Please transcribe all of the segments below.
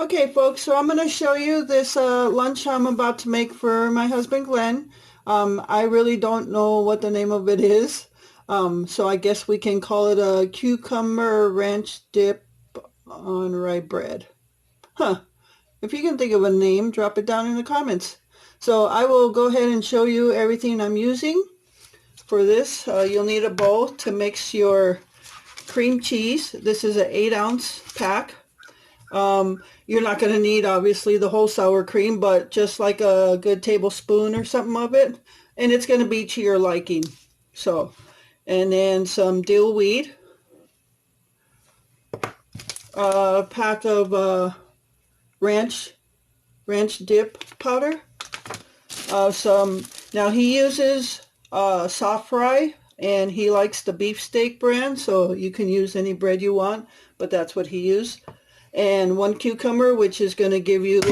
Okay, folks, so I'm going to show you this lunch I'm about to make for my husband, Glenn. I really don't know what the name of it is, so I guess we can call it a cucumber ranch dip on rye bread. Huh. If you can think of a name, drop it down in the comments. So I will go ahead and show you everything I'm using for this. You'll need a bowl to mix your cream cheese. This is an 8-ounce pack. You're not going to need obviously the whole sour cream, but just like a good tablespoon or something of it, and it's going to be to your liking. So, and then some dill weed, a pack of ranch dip powder, now he uses soft rye, and he likes the beefsteak brand, so you can use any bread you want, but that's what he used. And 1 cucumber, which is going to give you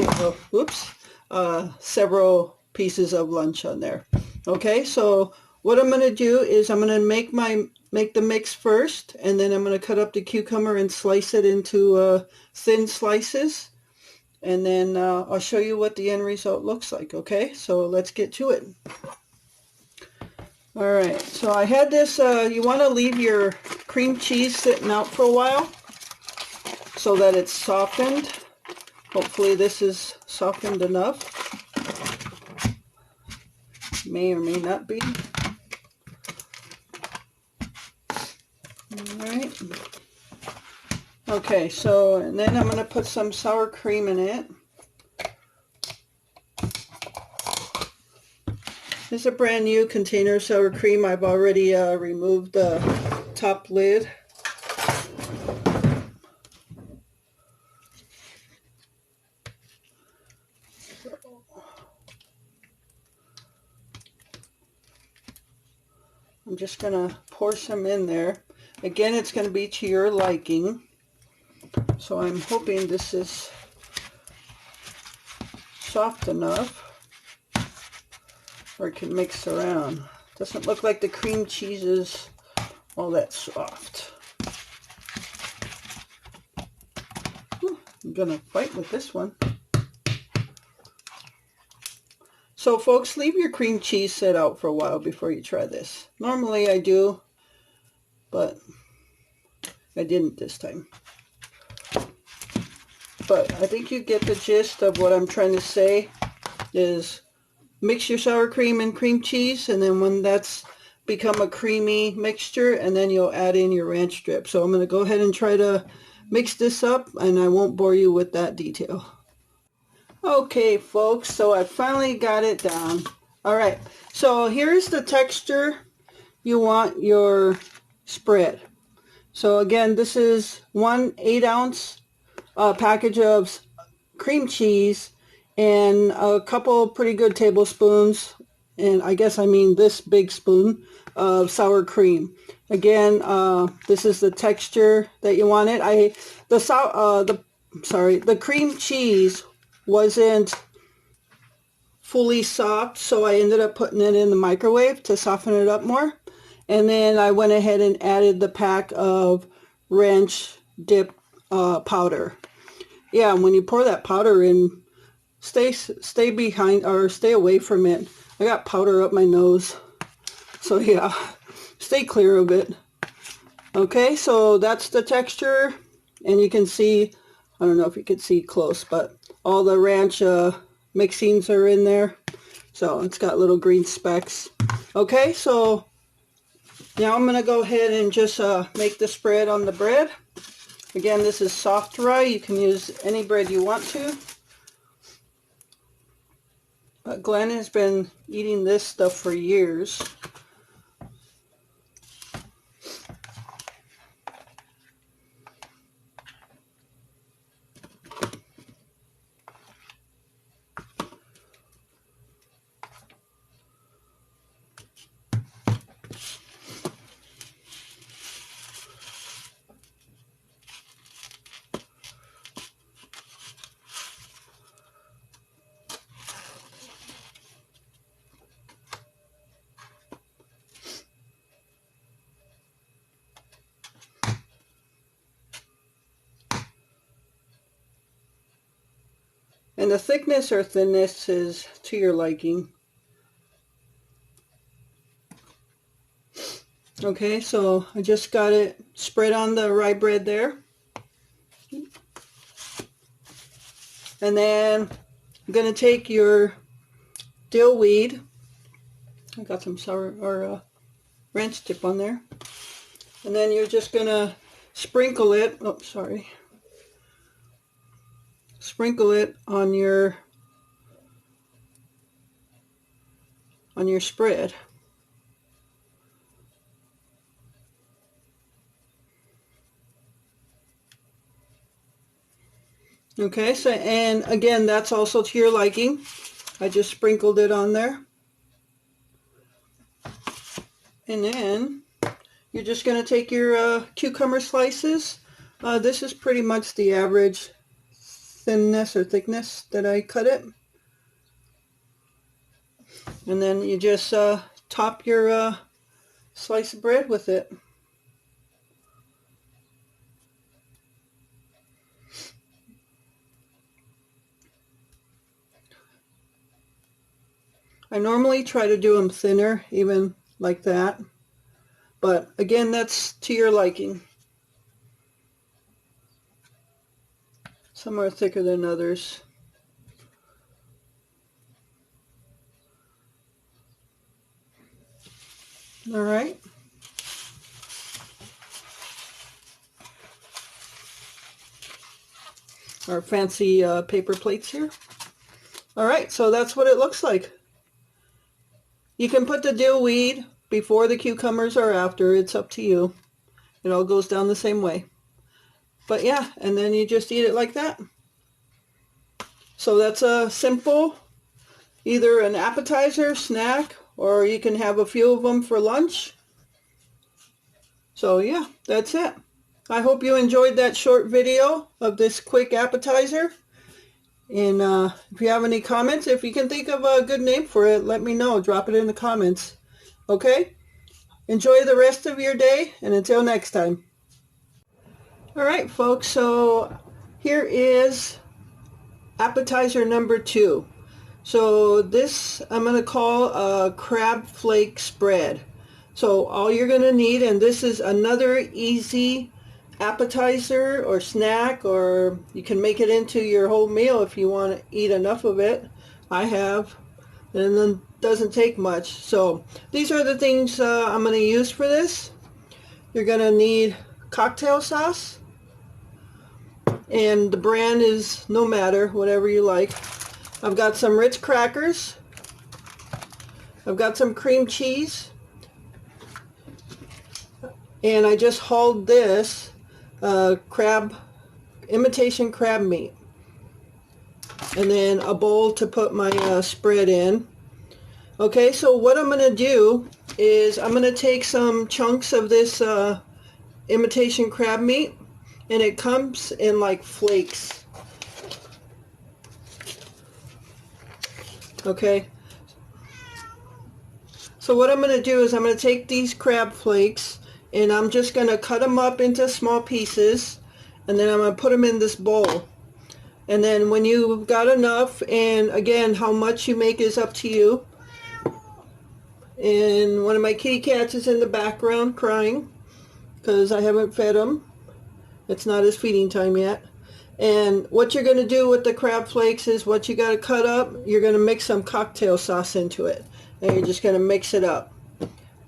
several pieces of lunch on there. Okay, so what I'm going to do is I'm going to make the mix first, and then I'm going to cut up the cucumber and slice it into thin slices, and then I'll show you what the end result looks like. Okay, so let's get to it. All right, so I had this, you want to leave your cream cheese sitting out for a while so that it's softened. Hopefully this is softened enough. May or may not be. Alright. Okay, so and then I'm going to put some sour cream in it. This is a brand new container of sour cream. I've already removed the top lid. I'm just going to pour some in there. Again, it's going to be to your liking. So I'm hoping this is soft enough where it can mix around. Doesn't look like the cream cheese is all that soft. I'm going to fight with this one. So folks, leave your cream cheese sit out for a while before you try this. Normally I do, but I didn't this time. But I think you get the gist of what I'm trying to say is mix your sour cream and cream cheese, and then when that's become a creamy mixture, and then you'll add in your ranch strip. So I'm going to go ahead and try to mix this up, and I won't bore you with that detail. Okay folks, so I finally got it down. Alright, so here's the texture you want your spread. So again, this is 1 8-ounce package of cream cheese and a couple pretty good tablespoons, and I guess I mean this big spoon of sour cream. Again, this is the texture that you want it. The cream cheese wasn't fully soft, so I ended up putting it in the microwave to soften it up more. And then I went ahead and added the pack of ranch dip powder. Yeah, when you pour that powder in, stay behind or stay away from it. I got powder up my nose, so yeah, stay clear of it. Okay, so that's the texture, and you can see, I don't know if you can see close, but all the ranch mixings are in there. So it's got little green specks. Okay, so now I'm going to go ahead and just make the spread on the bread. Again, this is soft rye. You can use any bread you want to. But Glenn has been eating this stuff for years. And the thickness or thinness is to your liking. Okay, so I just got it spread on the rye bread there. And then I'm going to take your dill weed. I got some sour or ranch dip on there. And then you're just going to sprinkle it. Oh, sorry. Sprinkle it on your spread. Okay, so, and again, that's also to your liking. I just sprinkled it on there. And then you're just going to take your cucumber slices. This is pretty much the average thinness or thickness that I cut it. And then you just top your slice of bread with it. I normally try to do them thinner, even like that. But again, that's to your liking. Some are thicker than others. All right. Our fancy paper plates here. All right, so that's what it looks like. You can put the dill weed before the cucumbers or after. It's up to you. It all goes down the same way. But yeah, and then you just eat it like that. So that's a simple, either an appetizer, snack, or you can have a few of them for lunch. So yeah, that's it. I hope you enjoyed that short video of this quick appetizer. And if you have any comments, if you can think of a good name for it, let me know. Drop it in the comments. Okay? Enjoy the rest of your day, and until next time. All right, folks, so here is appetizer number 2. So this I'm going to call a crab flake spread. So all you're going to need, and this is another easy appetizer or snack, or you can make it into your whole meal if you want to eat enough of it. I have, and then doesn't take much. So these are the things I'm going to use for this. You're going to need cocktail sauce, and the brand is no matter, whatever you like. I've got some Ritz crackers. I've got some cream cheese, and I just hauled this imitation crab meat, and then a bowl to put my spread in. Okay, so what I'm going to do is I'm going to take some chunks of this imitation crab meat, and it comes in like flakes. Okay, so what I'm going to do is I'm going to take these crab flakes, and I'm just going to cut them up into small pieces, and then I'm going to put them in this bowl. And then when you've got enough, and again, how much you make is up to you. And one of my kitty cats is in the background crying because I haven't fed him. It's not his feeding time yet. And what you're going to do with the crab flakes is what you got to cut up, you're going to mix some cocktail sauce into it. And you're just going to mix it up.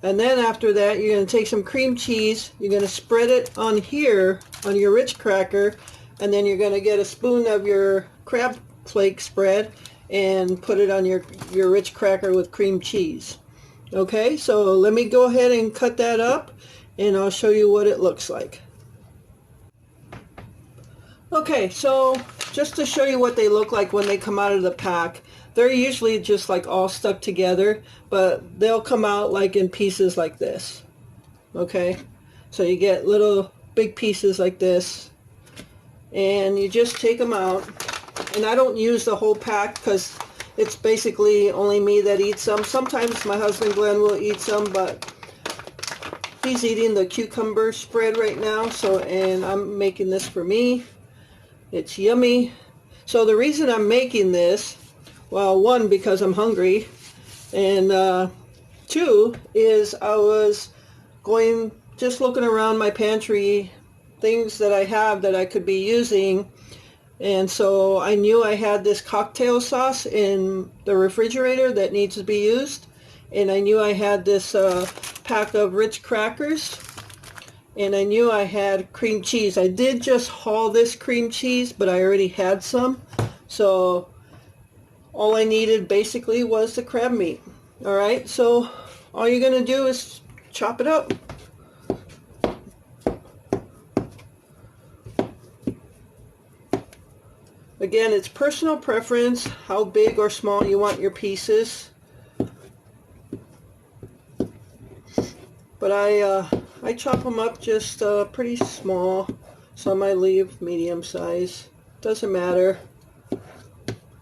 And then after that, you're going to take some cream cheese, you're going to spread it on here, on your Ritz cracker, and then you're going to get a spoon of your crab flake spread and put it on your Ritz cracker with cream cheese. Okay, so let me go ahead and cut that up, and I'll show you what it looks like. Okay, so just to show you what they look like when they come out of the pack, they're usually just like all stuck together, but they'll come out like in pieces like this. Okay, so you get little big pieces like this, and you just take them out. And I don't use the whole pack because it's basically only me that eats some. Sometimes my husband Glenn will eat some, but he's eating the cucumber spread right now, so, and I'm making this for me. It's yummy. So the reason I'm making this, well, one, because I'm hungry, and two is I was just looking around my pantry, things that I have that I could be using, and so I knew I had this cocktail sauce in the refrigerator that needs to be used, and I knew I had this pack of Ritz crackers, and I knew I had cream cheese. I did just haul this cream cheese, but I already had some, so all I needed basically was the crab meat. All right, so all you're going to do is chop it up. Again, it's personal preference how big or small you want your pieces. But I chop them up just pretty small. Some I leave medium size. Doesn't matter.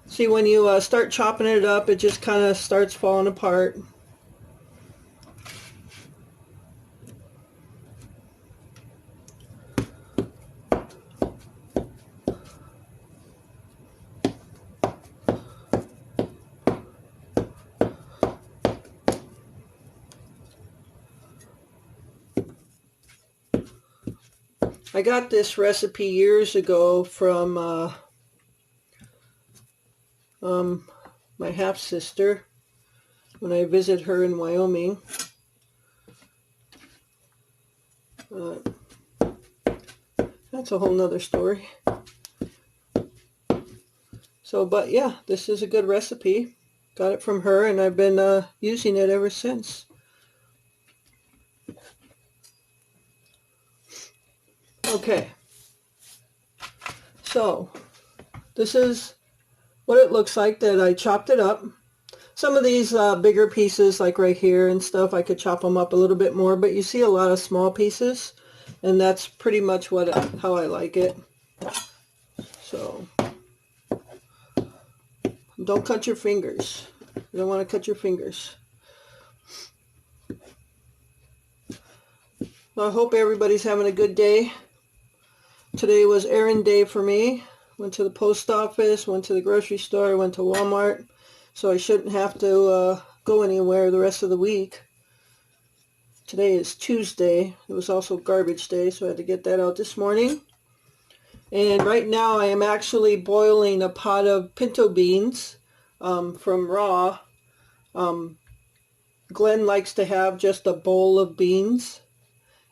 See, when you start chopping it up, it just kind of starts falling apart. I got this recipe years ago from my half-sister when I visit her in Wyoming. That's a whole nother story. So, but yeah, this is a good recipe. Got it from her, and I've been using it ever since. Okay, so this is what it looks like that I chopped it up. Some of these bigger pieces, like right here and stuff, I could chop them up a little bit more, but you see a lot of small pieces, and that's pretty much how I like it. So don't cut your fingers. You don't want to cut your fingers. Well, I hope everybody's having a good day. Today was errand day for me. Went to the post office, went to the grocery store, went to Walmart, so I shouldn't have to go anywhere the rest of the week. Today is Tuesday. It was also garbage day, so I had to get that out this morning. And right now I am actually boiling a pot of pinto beans from raw. Glenn likes to have just a bowl of beans,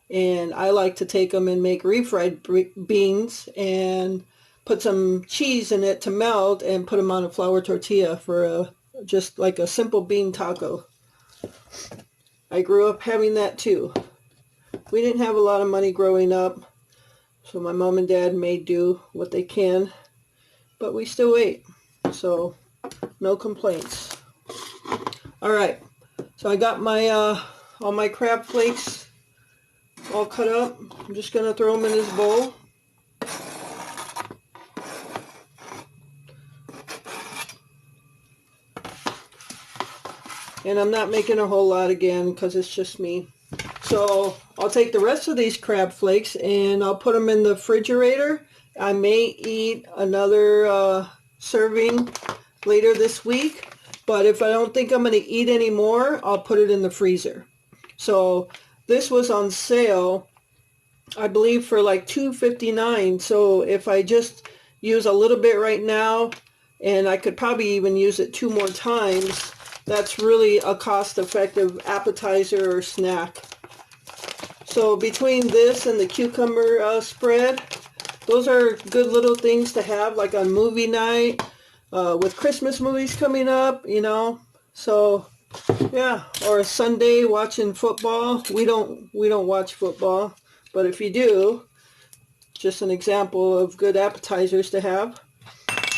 and I like to take them and make refried beans and put some cheese in it to melt and put them on a flour tortilla for just like a simple bean taco. I grew up having that too. We didn't have a lot of money growing up, so my mom and dad made do what they can, but we still ate, so no complaints. All right, so I got my all my crab flakes all cut up. I'm just going to throw them in this bowl. And I'm not making a whole lot again because it's just me. So I'll take the rest of these crab flakes and I'll put them in the refrigerator. I may eat another serving later this week, but if I don't think I'm going to eat any more, I'll put it in the freezer. So this was on sale, I believe, for like $2.59. So if I just use a little bit right now, and I could probably even use it 2 more times, that's really a cost-effective appetizer or snack. So between this and the cucumber spread, those are good little things to have, like on movie night, with Christmas movies coming up, you know. So yeah, or a Sunday watching football. We don't watch football, but if you do, just an example of good appetizers to have.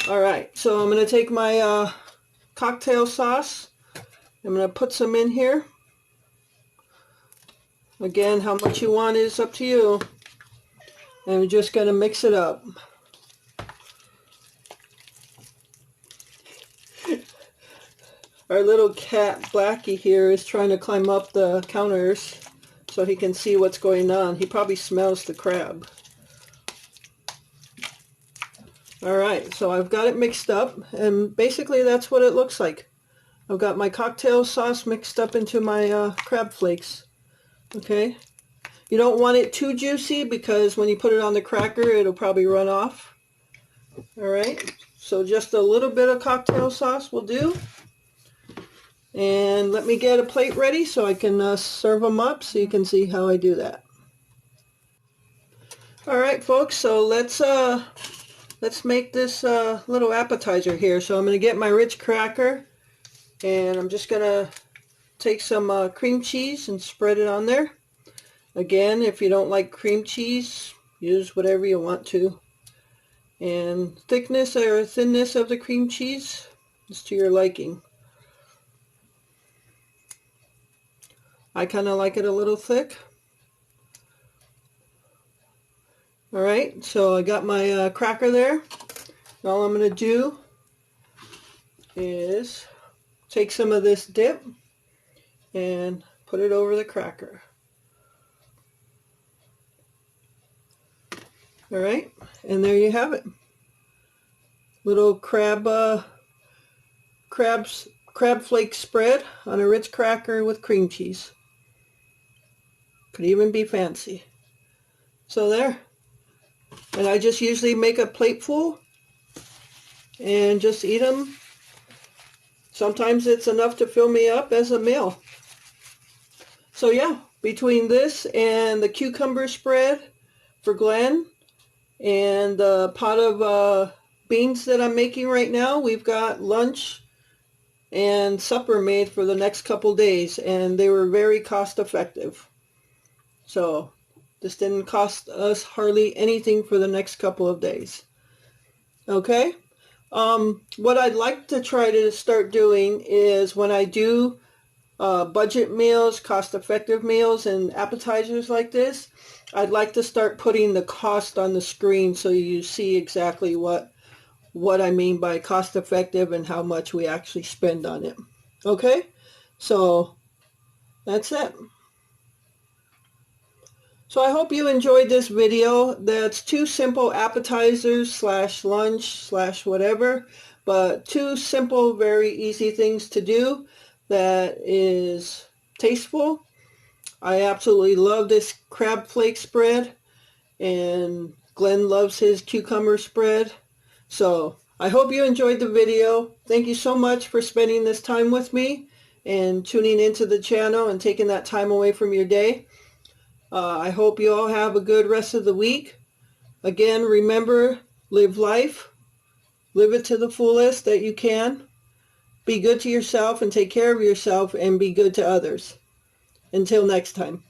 All right, so I'm going to take my cocktail sauce. I'm going to put some in here. Again, how much you want is up to you. And we're just going to mix it up. Our little cat, Blackie, here is trying to climb up the counters so he can see what's going on. He probably smells the crab. Alright, so I've got it mixed up, and basically that's what it looks like. I've got my cocktail sauce mixed up into my crab flakes. Okay, you don't want it too juicy because when you put it on the cracker it'll probably run off. Alright, so just a little bit of cocktail sauce will do. And let me get a plate ready so I can serve them up so you can see how I do that. Alright folks, so let's make this little appetizer here. So I'm going to get my Ritz cracker, and I'm just going to take some cream cheese and spread it on there. Again, if you don't like cream cheese, use whatever you want to. And thickness or thinness of the cream cheese is to your liking. I kind of like it a little thick. Alright, so I got my cracker there. All I'm going to do is take some of this dip and put it over the cracker. Alright, and there you have it. Little crab flake spread on a Ritz cracker with cream cheese. Could even be fancy. So there. And I just usually make a plate full and just eat them. Sometimes it's enough to fill me up as a meal. So yeah, between this and the cucumber spread for Glenn and the pot of beans that I'm making right now, we've got lunch and supper made for the next couple days, and they were very cost effective. So this didn't cost us hardly anything for the next couple of days. Okay, what I'd like to try to start doing is when I do budget meals, cost-effective meals, and appetizers like this, I'd like to start putting the cost on the screen so you see exactly what I mean by cost-effective and how much we actually spend on it. Okay, so that's it. So I hope you enjoyed this video. That's two simple appetizers slash lunch slash whatever, but two simple, very easy things to do that is tasteful. I absolutely love this crab flake spread, and Glenn loves his cucumber spread. So I hope you enjoyed the video. Thank you so much for spending this time with me and tuning into the channel and taking that time away from your day. I hope you all have a good rest of the week. Again, remember, live life. Live it to the fullest that you can. Be good to yourself and take care of yourself, and be good to others. Until next time.